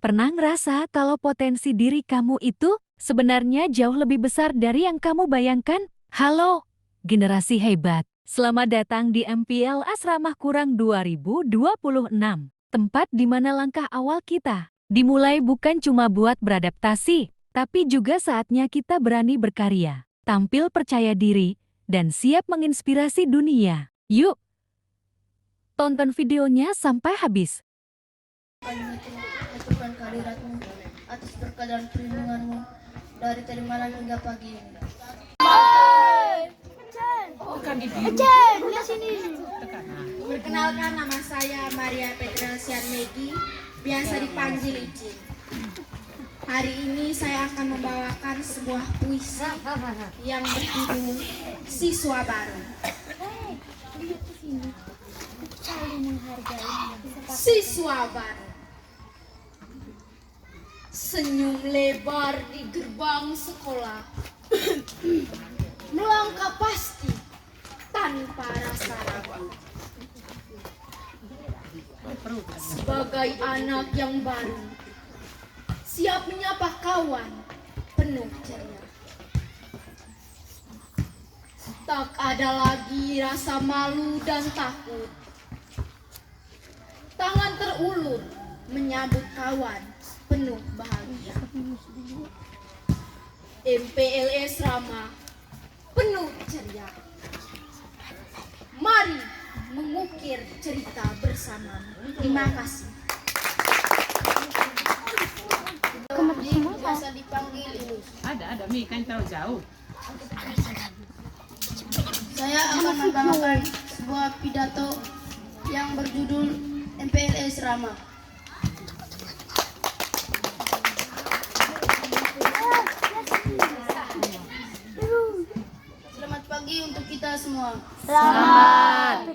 Pernah ngerasa kalau potensi diri kamu itu sebenarnya jauh lebih besar dari yang kamu bayangkan? Halo, generasi hebat. Selamat datang di MPL Asramah Kurang 2026. Tempat di mana langkah awal kita dimulai bukan cuma buat beradaptasi, tapi juga saatnya kita berani berkarya, tampil percaya diri, dan siap menginspirasi dunia. Yuk, tonton videonya sampai habis. Lakukan kehadiratmu atas berkah dan perlindunganmu dari tadi malam hingga pagi ini. Perkenalkan, nama saya Maria Petra Sianmegi, biasa dipanggil Icin. Hari ini saya akan membawakan sebuah puisi yang berjudul Siswa Baru. Siswa baru, senyum lebar di gerbang sekolah, melangkah pasti tanpa rasa ragu. Sebagai anak yang baru, siap menyapa kawan penuh ceria. Tak ada lagi rasa malu dan takut. Tangan terulur menyambut kawan penuh bahagia. MPLS Rama penuh ceria. Mari mengukir cerita bersama. Terima kasih. Biasa dipanggil Ilus. Ada Mi kan terlalu jauh. Saya akan membawakan sebuah pidato yang berjudul MPLS Rama. Selamat pagi untuk kita semua. Selamat.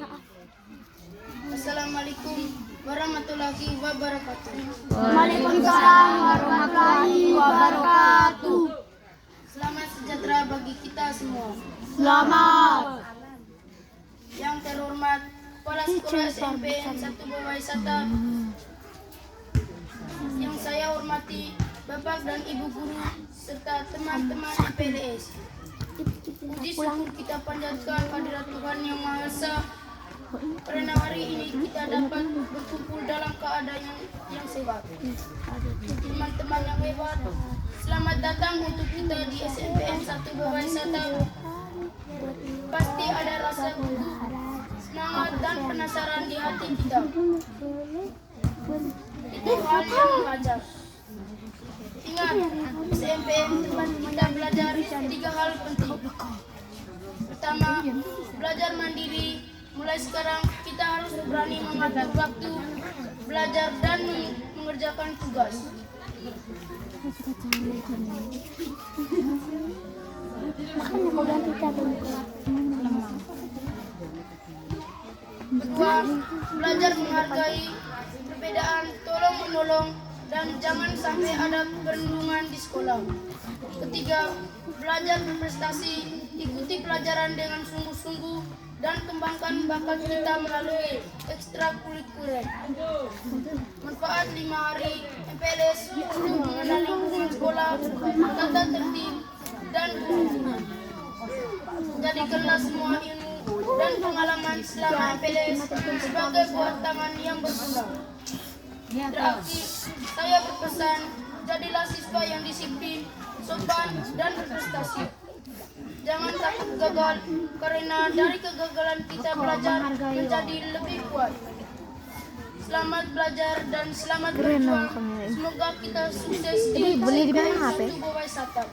Assalamualaikum warahmatullahi wabarakatuh. Waalaikumsalam warahmatullahi wabarakatuh. Selamat sejahtera bagi kita semua. Selamat. Yang terhormat Kepala Sekolah SMPN 1 Bawai Sata, yang saya hormati Bapak dan Ibu Guru serta teman-teman MPLS. Puji syukur kita panjatkan kehadirat Tuhan Yang Maha Esa karena hari ini kita dapat berkumpul dalam keadaan yang sehat. Teman-teman yang hebat, selamat datang untuk kita di SMPN 1 Bawai Sata. Pasti ada rasa semangat dan penasaran di hati kita. Itu hal yang wajar. Ingat, SMPN tempat kita belajar 3 hal penting. Pertama, belajar mandiri. Mulai sekarang kita harus berani mengatur waktu, belajar dan mengerjakan tugas. Kedua, belajar menghargai perbedaan, tolong menolong, dan jangan sampai ada perundungan di sekolah. Ketiga, belajar berprestasi, ikuti pelajaran dengan sungguh-sungguh, dan kembangkan bakat kita melalui ekstrakurikuler. Manfaat 5 hari MPLS untuk mengenali lingkungan sekolah, tata tertib, dan guru. Jadikanlah semua ilmu dan pengalaman selama MPLS sebagai buah tangan yang berguna. Terakhir, saya berpesan, jadilah siswa yang disiplin, sopan, dan berprestasi. Jangan takut gagal, karena dari kegagalan kita belajar menjadi lebih kuat. Selamat belajar dan selamat berjuang. Semoga kita sukses di SMPN 1 Bawai Sata.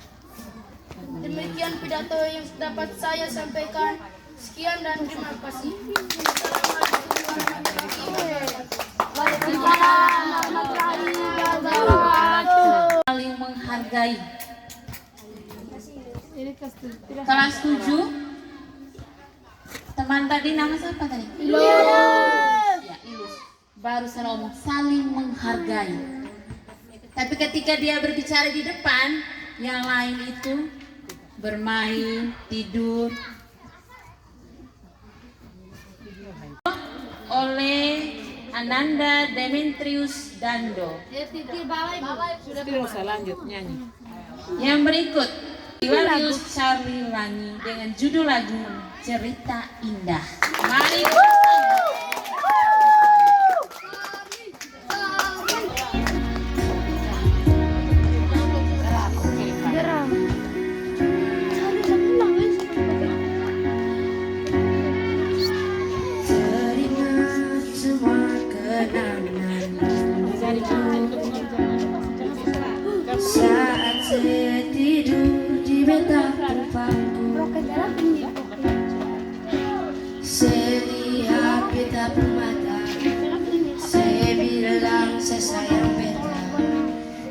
Demikian pidato yang dapat saya sampaikan. Sekian dan terima kasih. Saling menghargai. Kelas 7. Teman tadi nama siapa tadi? Ilus. Ya, Ilus. Baru saya ngomong saling menghargai. Tapi ketika dia berbicara di depan, yang lain itu bermain, tidur. Oleh Ananda Demetrius Dando. Tidak usah lanjut nyanyi. Yang berikut Iwarius Charlie Langi dengan judul lagu Cerita Indah. Mari. Saat saya tidur di bentang tempatku, saya lihat beta permata. Saya bilang saya sayang beta.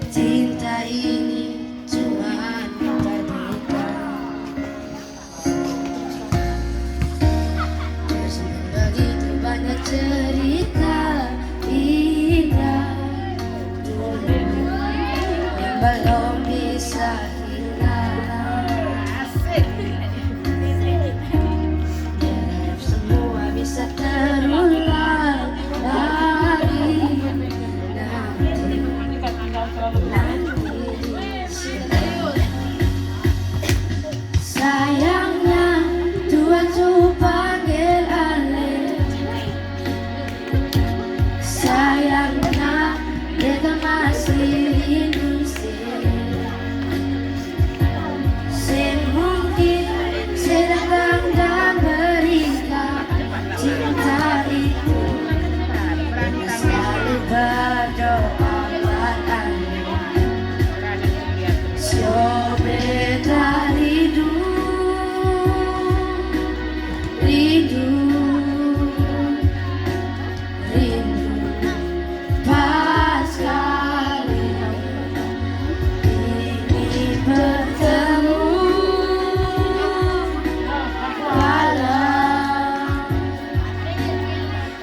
Cinta ini cuma antar beta. Begitu banyak cerita indah dulu yang belum bisa hilang. Biar semua bisa terulang lagi sayangnya Tuhan suruh panggil Ale. Sayangnya beta masih rindu semungkin saya datang dan berikan cinta itu. Selalu berdoa padanya, beta rindu, rindu, rindu pas sekali ingin bertemu walau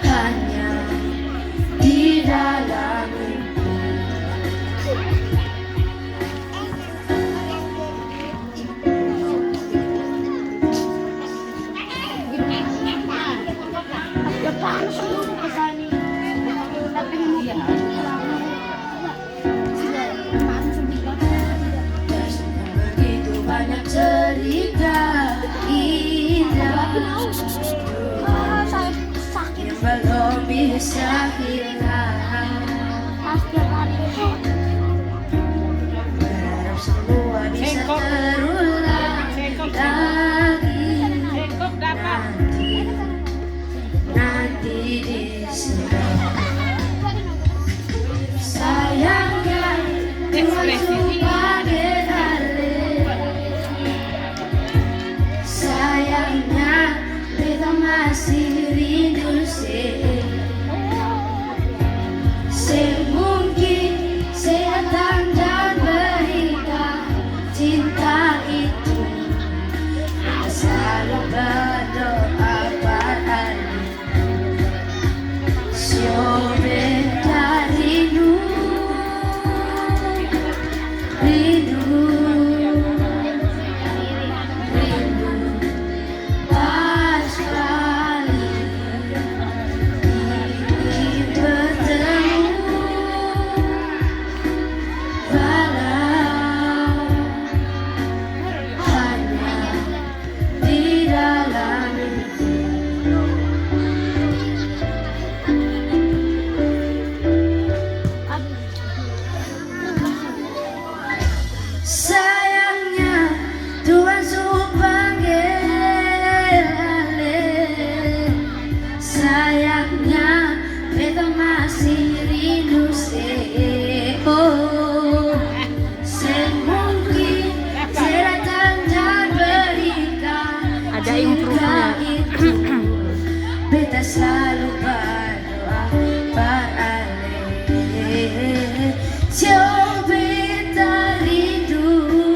hanya di dalam mimpi. Begitu banyak cerita indah yang belum bisa hilang. Berharap semua bisa terulang lagi nanti di sana. Sayangnya Tuhan panggil Ale. Sayangnya beta masih rindu semungkin saya datang dan berikan cinta itu. Selalu berdoa padanya, beta rindu, rindu, rindu pas sekali ingin bertemu walau hanya di dalam mimpi. Sayangnya Tuhan suruh panggil Ale. Sayangnya beta masih rindu semungkin saya datang dan berikan cinta itu. Beta selalu berdoa per Ale. Beta rindu,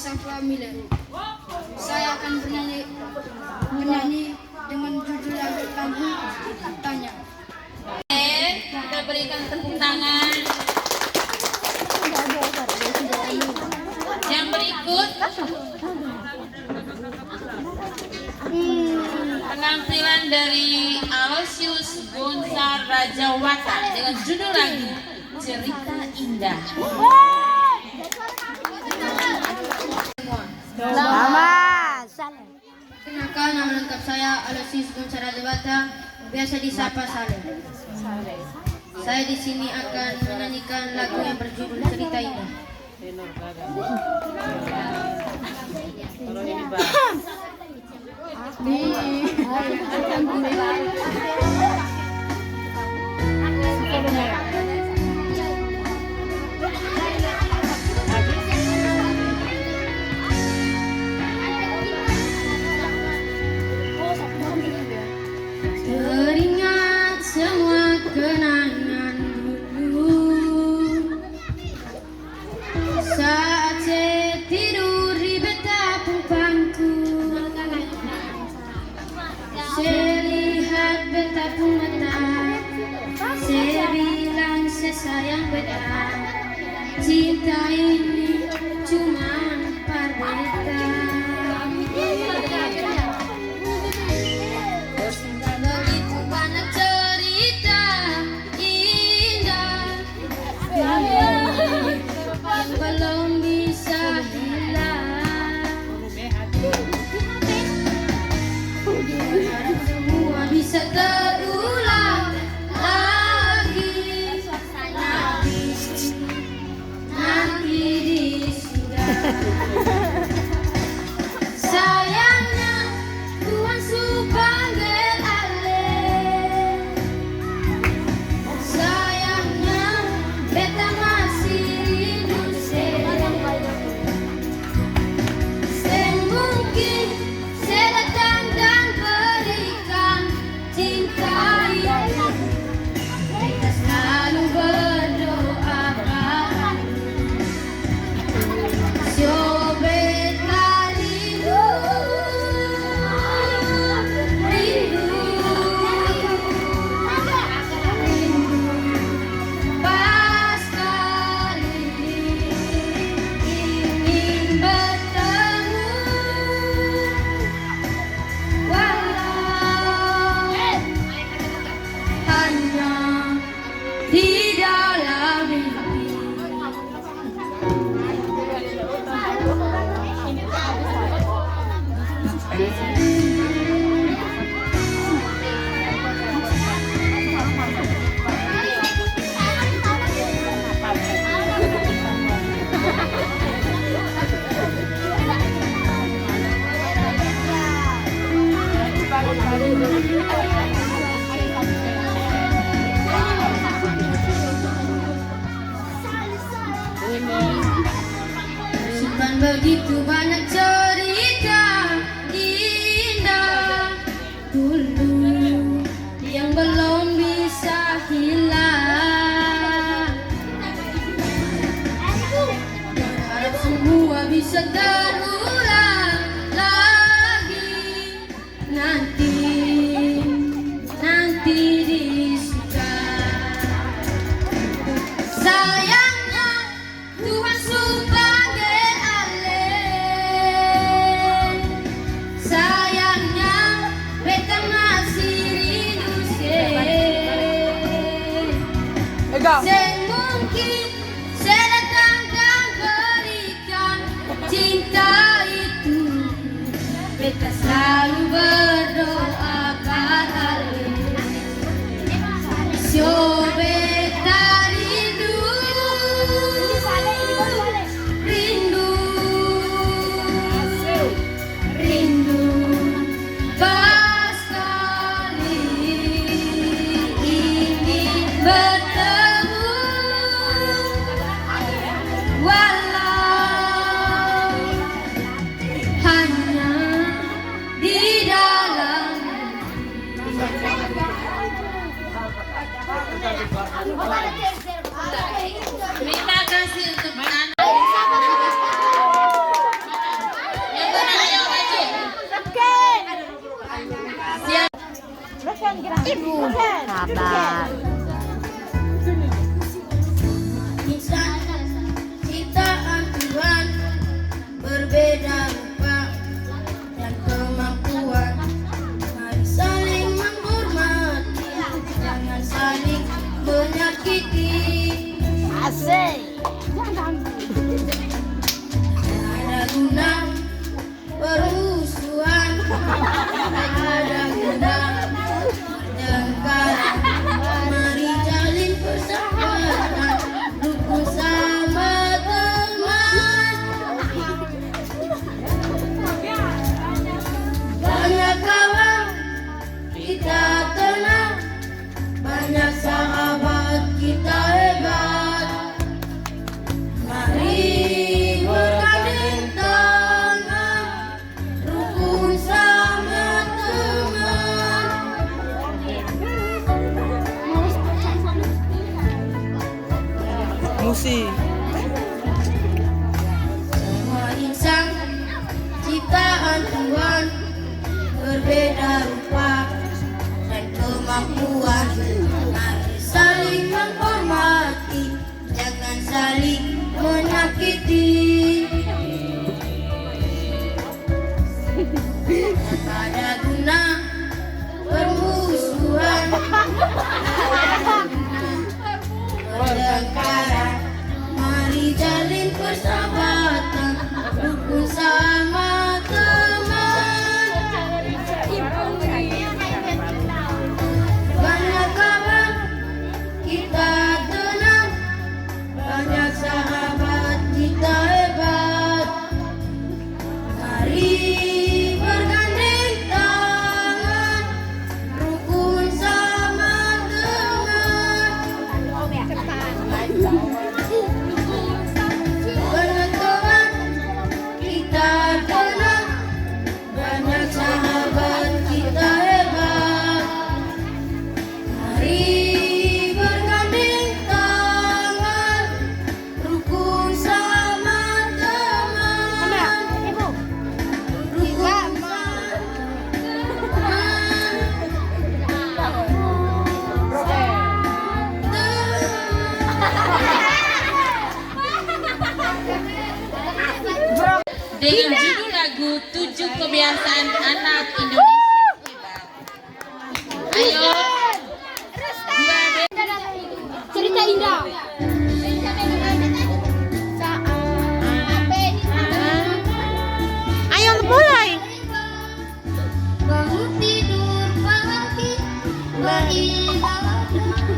Safa Miller. Saya akan bernyanyi dengan judul lagu Tanya. Kita berikan tepuk tangan. Yang berikut penampilan dari Aloysius Gonzar Rajawata dengan judul lagu Cerita Indah. Perkenalkan, nama lengkap saya Aloysius Gonzar Rajawata, biasa disapa Saleh. Saya di sini akan menyanyikan lagu yang berjudul Cerita Indah. Teringat semua kenangan dulu saat saya tidur di betapung bangku. Saya lihat betapung mata, saya bilang saya sayang beta. Cinta ini cuma perdata. Begitu banyak cerita indah yang belum bisa hilang. Berharap semua bisa terulang lagi nanti di surga. Sayangnya Tuhan panggil alih. Sayangnya beta masih rindu semungkin saya datang dan berikan cinta itu. Beta selalu berdoa padamu. So beta rindu pas kali ingin bertemu, walau hanya di dalam mimpi. Simpan begitu banyak cerita indah dulu yang belum bisa hilang. Berharap semua bisa terulang lagi nanti di surga. Sayangnya Tuhan panggil alih. Sayangnya beta masih rindu semungkin saya datang dan berikan cinta itu. Beta selalu berdoa padamu. So beta rindu pas kali ingin bertemu, walau hanya di dalam Sabar. Insan ciptaan Tuhan berbeda rupa dan kemampuan. Mari saling menghormati, jangan saling menyakiti. Asik. Ada guna permusuhan, ada guna bertengkar. Mari jalin persahabatan, rukun sama teman. Banyak kawan kita tenang, banyak sahabat kita hebat. Mari bergandeng tangan, rukun sama teman. Musik. Semua insan ciptaan Tuhan berbeda rupa dan kemampuan. Mari saling menghormati, jangan saling menyakiti. Tak ada guna permusuhan, pertengkaran. Mari jalin persahabatan, rukun sama teman. Banyak kawan kita tenang, banyak sahabat kita hebat. Mari bergandeng tangan, rukun sama teman. Banyak kawan kita tenang, banyak sahabat kita hebat. Mari bergandeng tangan, rukun sama teman. Rukun sama Dengan judul lagu 7 Kebiasaan Anak Indonesia Hebat. Ayo. Cerita indah. Ayo mulai. bangun tidur pagi, beribadah,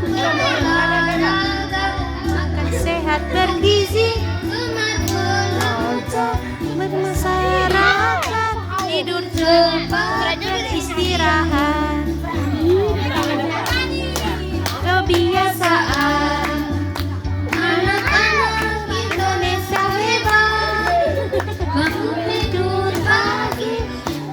berolahraga, makan Sehat bergizi, gemar belajar, bermasyarakat, tidur cepat, beristirahat. Kebiasaan anak-anak Indonesia hebat. Bangun tidur pagi,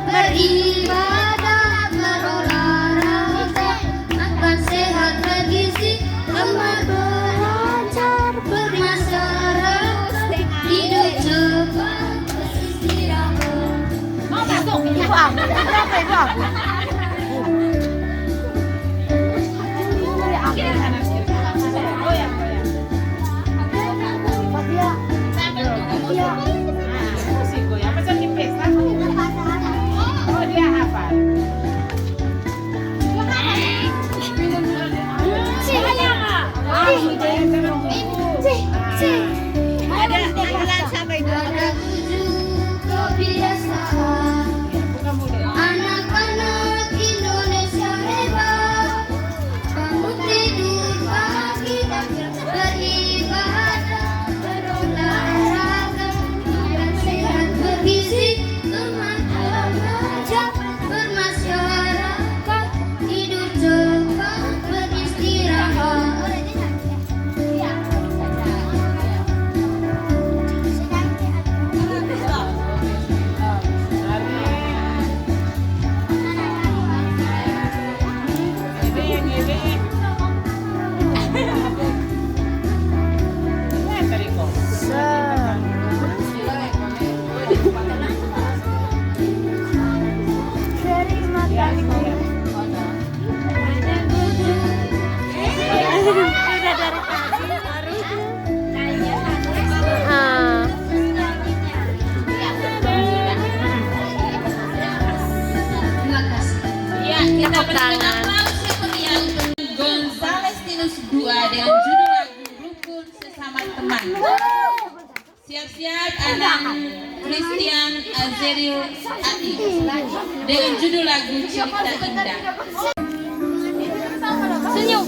beribadah, berolahraga, makan sehat bergizi, gemar belajar, bermasyarakat, hidup cepat, beristirahat. Ibu aku. Berapa ibu aku? Musik goyang macam di pesta. Oh dia hafal. Ada 7 kebiasaan anak-anak dengan judul lagu Rukun Sesama Teman. Siap-siap anak Christian Azeriel Adi dengan judul lagu Cerita Indah. Senyum.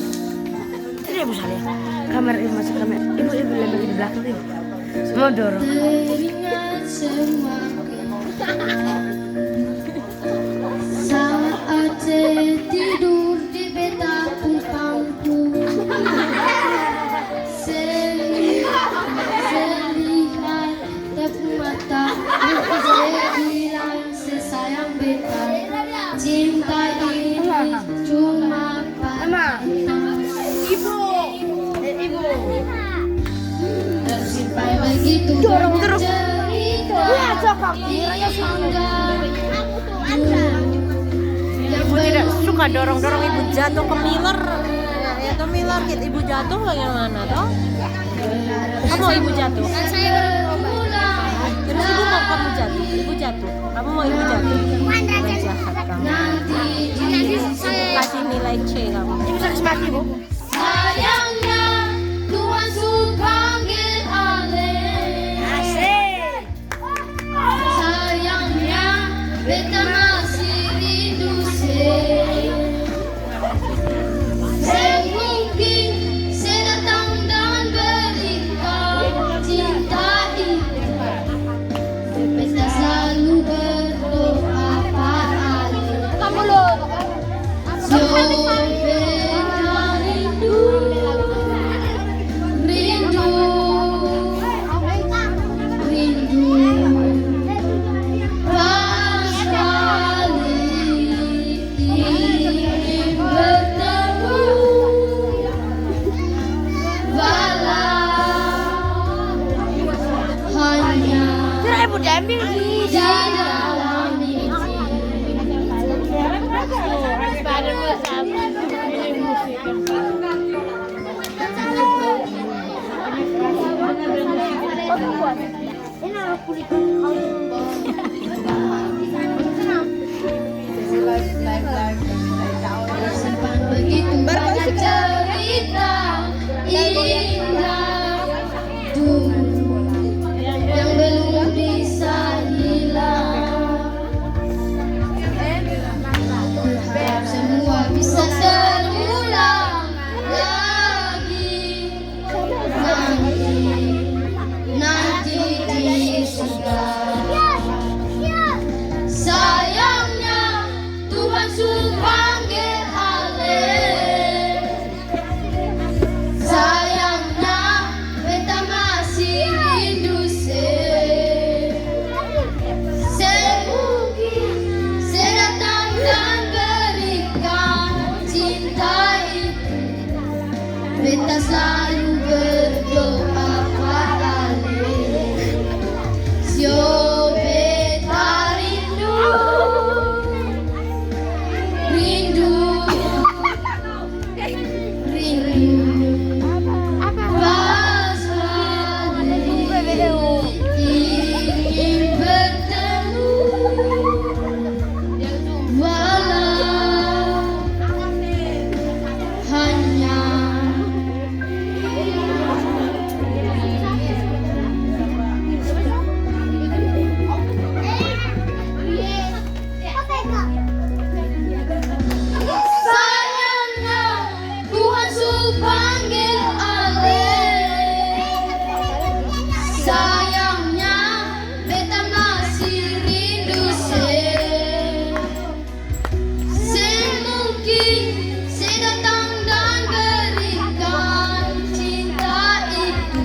Ini ibu saya. Kamera ibu masuk kamera. Ibu lempar di belakang ibu. Mau dorong. Teringat saat tidur di beta tumpangku, selihat tepuk mata, bilang sesayang beta, cinta ini cuma pada Ibu. tersimpan begitu Dorong banyak terus. cerita Lihat cokok. Ibu tidak suka dorong-dorong ibu jatuh ke miler. Ya toh miler, ibu jatuh bagaimana toh? Kamu mau ibu jatuh? Terus ibu mau kamu jatuh? Ibu jatuh. Kamu mau ibu jatuh? Jahat kamu. Kasih nilai C kamu. Ibu sakit mati bu. Sayangnya Tuhan suka panggil Ale. Sayangnya beta masih rindu semungkin saya datang dan berikan cinta ini. Beta selalu berdoa pada kamu loh. Ibu diambil di dalam simpan begitu banyak cerita indah dulu yang belum bisa hilang. Berharap semua bisa terulang lagi nanti di surga. Sayangnya Tuhan suruh panggil Ale. Sayangnya beta masih rindu semungkin saya datang dan berikan cinta itu. Beta selalu berdoa pada Ale. Sio beta rindu pas ingin bertemu walau hanya sayangnya Tuhan suruh panggil Ale. Sayangnya beta masih rindu semungkin saya datang dan berikan cinta itu.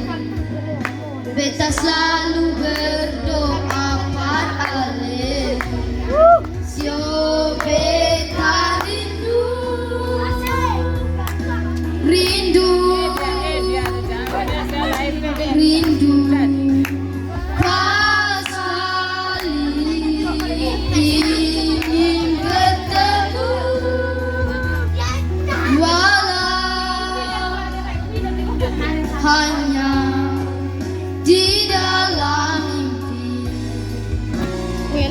Beta selalu berdoa pada Ale. Sio beta rindu pas kali ingin bertemu walau hanya di dalam mimpi,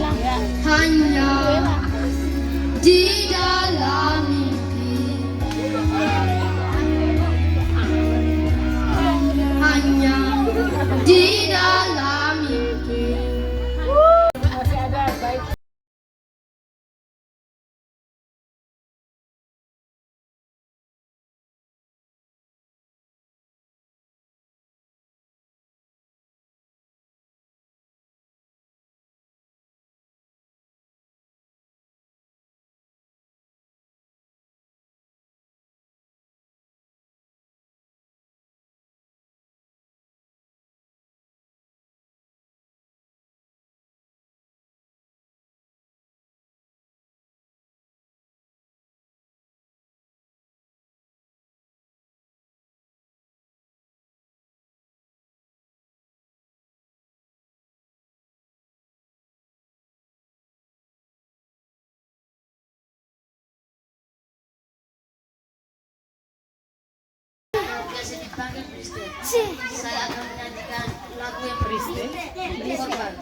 hanya di dalam mimpi. dipanggil Kristen. Saya akan menyanyikan lagu yang Kristen. Korban.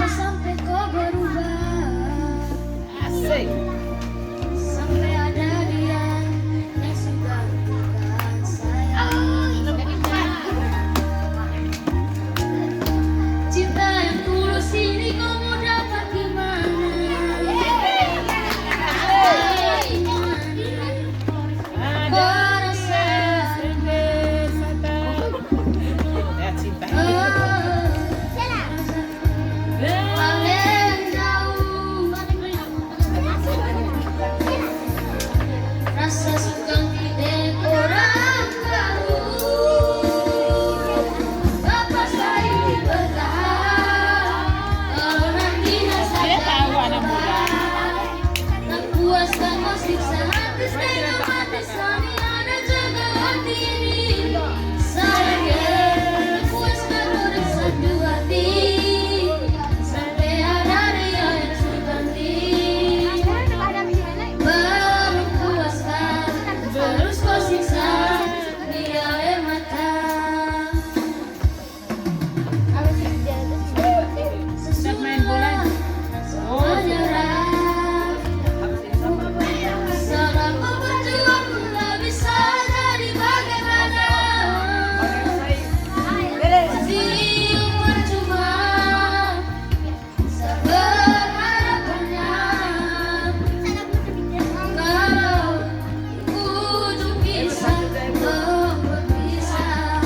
Sampai kau berubah, Asik. sampai ada dia yang sudah bukan saya. Cinta yang tulus ini kau mau dapat gimana? Kau rasa Ya cinta. paling jauh, rasa suka tidak orang tahu. Apa saya bertahan kalau nantinya Dia saya tahu anak muda. tak puas kamu siksa hati setengah mati sani ada jaga hati ini. Sayangnya tak puas kamu rasa dua hati sampai ada dia yang suganti. Belum puaskan terus kau siksa di air mata. Sedang main bola. Menyerah selama berjuang pun tak bisa jadi bagaimana. Siung percuma seberharapannya kalau ujung kisah belum berpisah.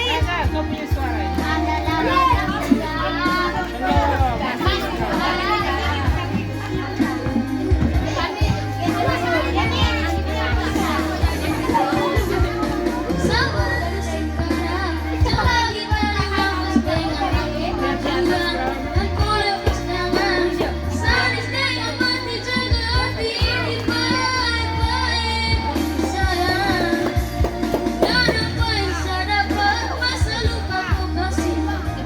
Rasa kau punya suara ini.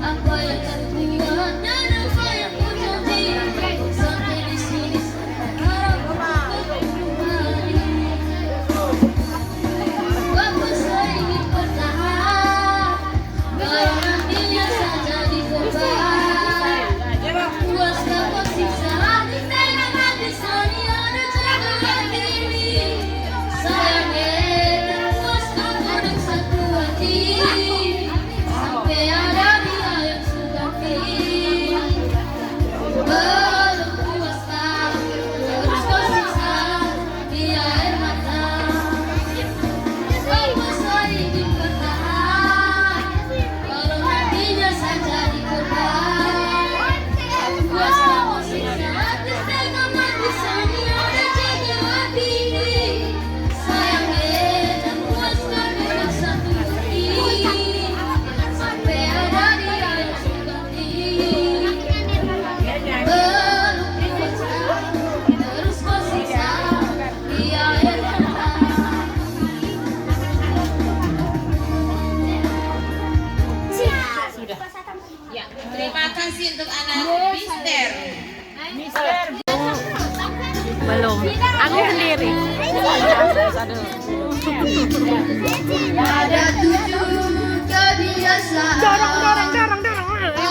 Apa yang terbuat dan apa yang ku janji sampai di sini saya harap kembali. Bapak saya ingin bertahan kalau nantinya saja di korban. Puas kamu siksa hati setengah mati sani ada jaga hati ini. Sayangnya tak puas kamu dengan satu hati sampai ada dia yang suganti. Belum puaskan terus kau siksa di air mata. Bapak saya ingin bertahan kalau nantinya saja di korban. Puas kamu siksa hati setengah mati sani ada jaga hati ini. Sayangnya tak puaskan dengan satu hati sampai ada dia yang suganti. Belum puaskan terus kau siksa di air mata. Ya, terima kasih untuk anak Mister. Mister. Belum. Aku sendiri. Ada 7 kebiasaan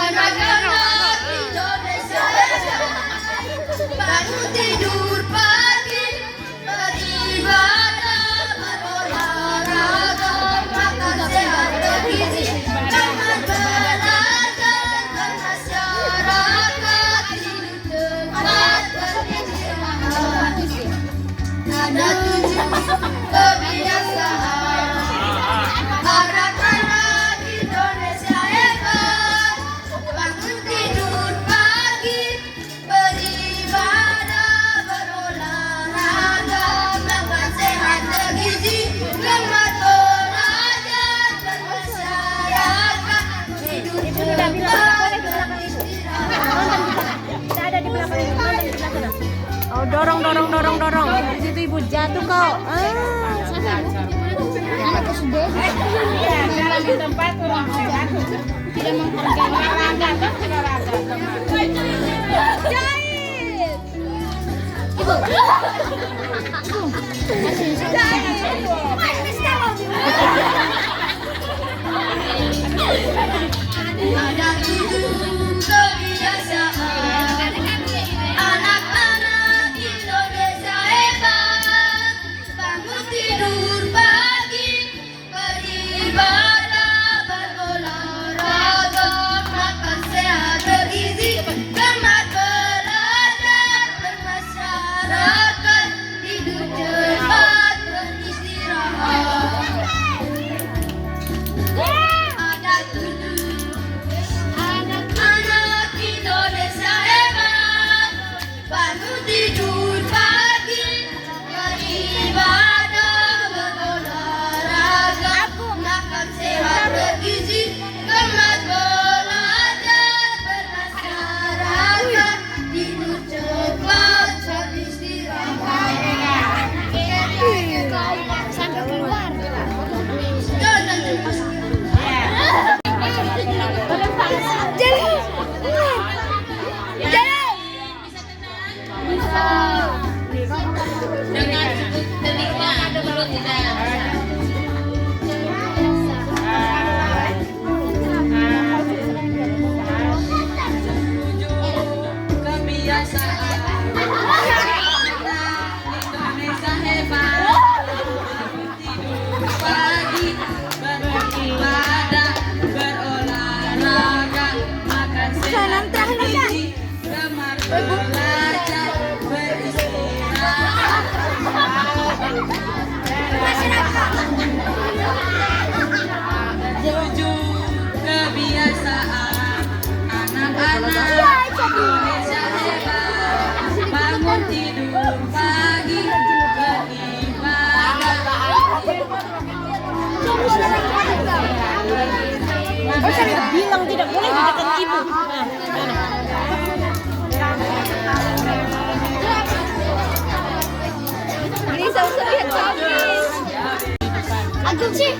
anak-anak Indonesia. Bangun tidur pagi, beribadah, berolahraga, makan sehat bergizi, jangan belajar bermasyarakat, hidup tepat beristirahat. Ada 7 kebiasaan anak-anak Indonesia hebat. dorong. Di situ ibu jatuh kau. Jalan di tempat orang tidak menghargai olahraga, Ada tujuh kebiasaan anak-anak Indonesia hebat. Bangun tidur pagi, beribadah, berolahraga, makan sehat bergizi, cermat belajar, bermasyarakat, tidur cepat, beristirahat. Ada tujuh anak-anak Indonesia hebat. Bangun tidur pagi, beribadah, berolahraga, makan sehat bergizi, cermat belajar, bermasyarakat, tidur cepat, beristirahat. Sampai keluar. Jangan Dengan cukup telinga dulu tidak. Kebiasaan Indonesia hebat. Tidur pagi, beribadah, berolahraga, makan sehat bergizi, gemar belajar, beristirahat. Tujuh kebiasaan anak-anak Indonesia hebat. Bangun tidur pagi, beribadah. Bilang tidak boleh di dekat ibu. Agung sih.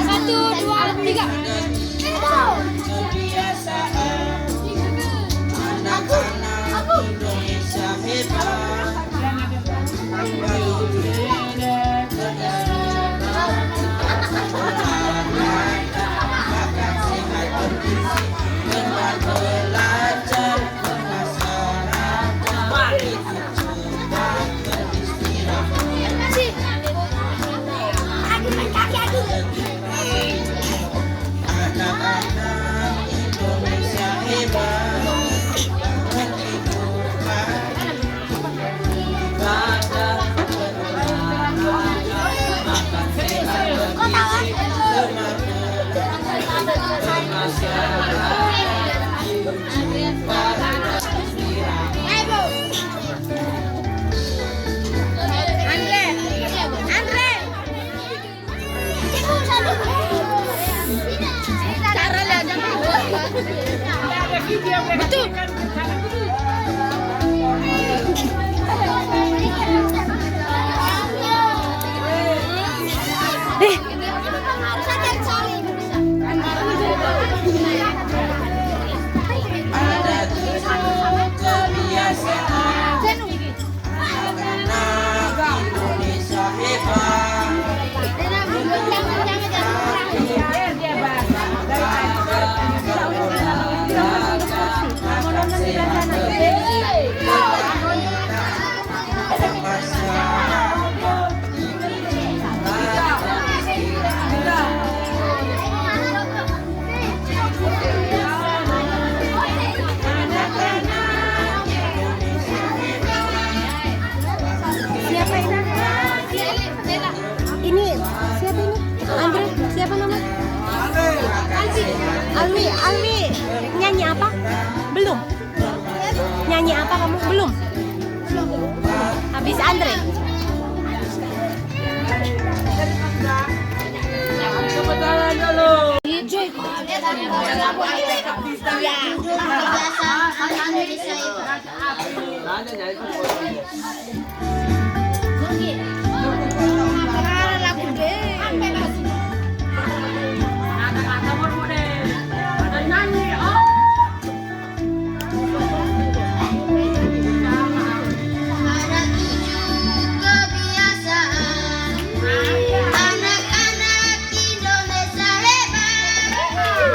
Satu, dua, tiga. Indonesia hebat. Belajar, bermasyarakat, hidup cepat, beristirahat. Anak-anak Indonesia hebat. Tidur pagi, ibadah, berolahraga, makan sehat bergizi, gemar belajar, bermasyarakat, hidup cepat, beristirahat. ada video betul. Ada tujuh kebiasaan anak-anak Indonesia hebat. Ini siapa ini? Andre, siapa nama? Alwi, nyanyi apa? Belum. Nyanyi apa kamu? Belum. Habis Andre. Kebetulan dulu. Indonesia hebat. Ada 7 kebiasaan anak-anak Indonesia hebat.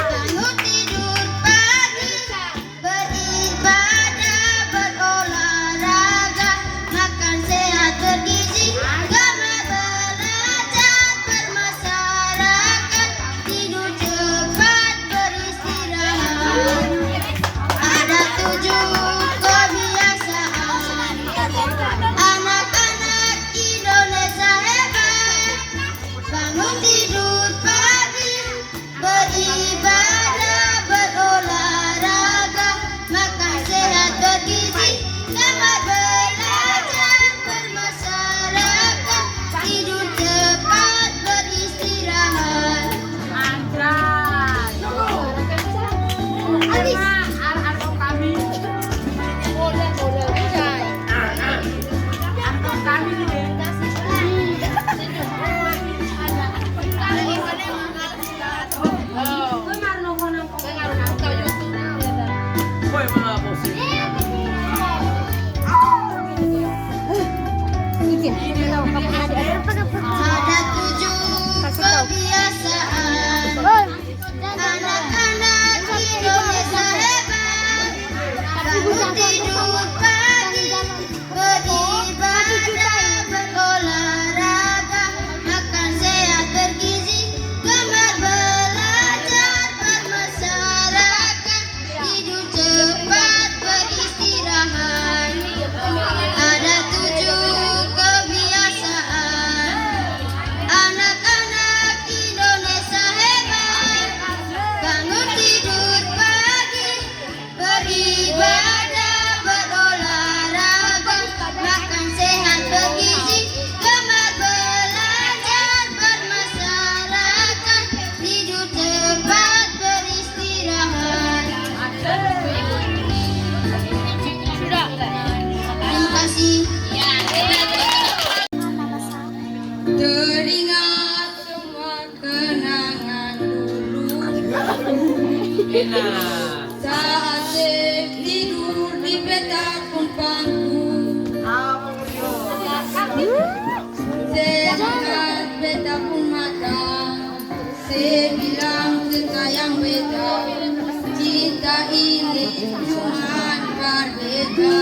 Bangun tidur pagi, beribadah, berolahraga, makan sehat bergizi, gemar belajar, bermasyarakat, tidur cepat, beristirahat. Ada 7 kebiasaan anak-anak Indonesia hebat. Bangun tidur pagi, beribadah, berolahraga, makan sehat bergizi, gemar belajar, bermasyarakat, tidur cepat, beristirahat. Ada 7 kebiasaan anak-anak Indonesia hebat. Bangun tidur pagi, beribadah, berolahraga, makan sehat bergizi, gemar belajar, bermasyarakat, tidur cepat, beristirahat. Ada 7 kebiasaan anak-anak Indonesia hebat. Bangun tidur pagi, beribadah, berolahraga, makan sehat bergizi, gemar belajar, bermasyarakat, tidur cepat, beristirahat. Terima kasih. Teringat semua kenangan dulu saat tidur di petakun pangku. Sehat petakun mata, saya bilang ke sayang beta, cinta ini cuma berbeda.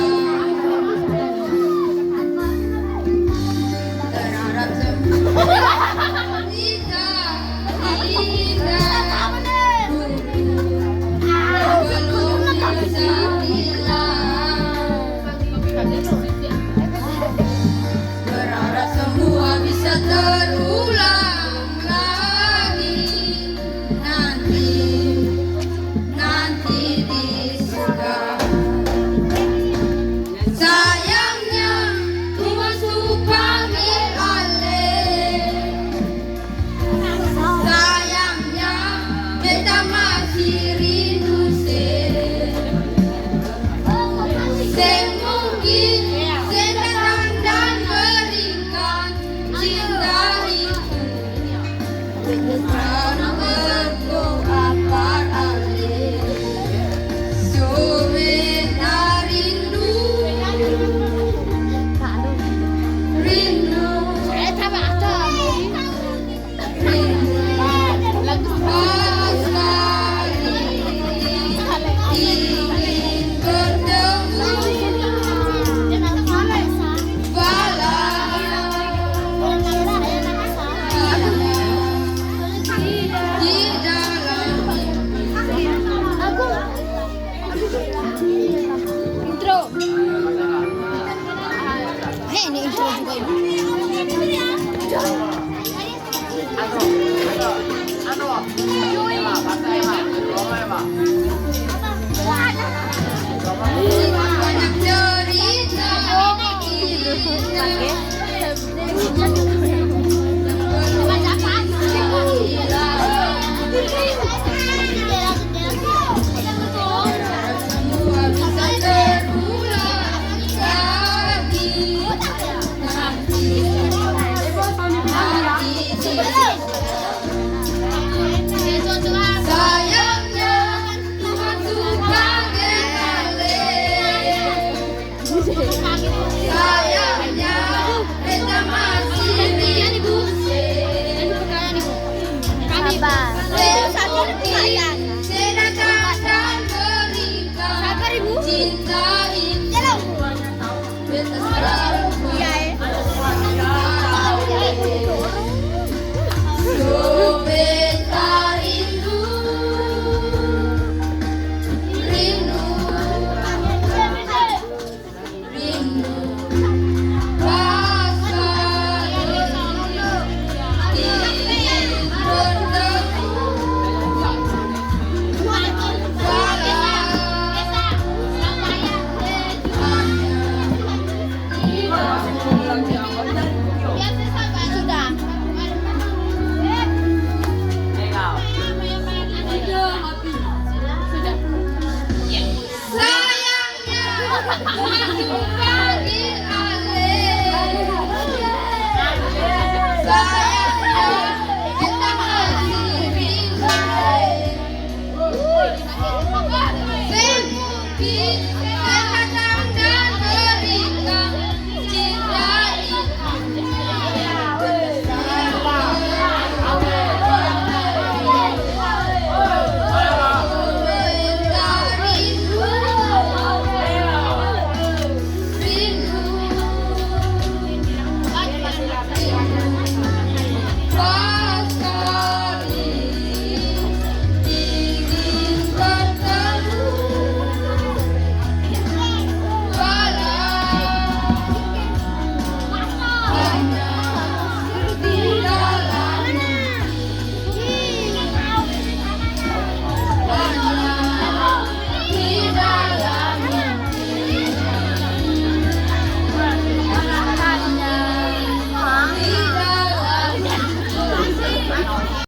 Terhadap semua kita indah belum bisa hilang. Berharap semua bisa terulang lagi nanti di surga. Sedangkan dan berikan cinta itu betas Sobeta rindu, rindu, rindu, rasa ingin bertemu, sayangnya aku panggil alih. Sayangnya kita masih bingung. Semungkin kesehatan dan berikan cinta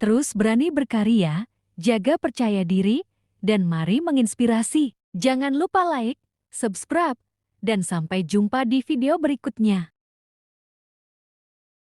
Terus berani berkarya, jaga percaya diri, dan mari menginspirasi. Jangan lupa like, subscribe, dan sampai jumpa di video berikutnya.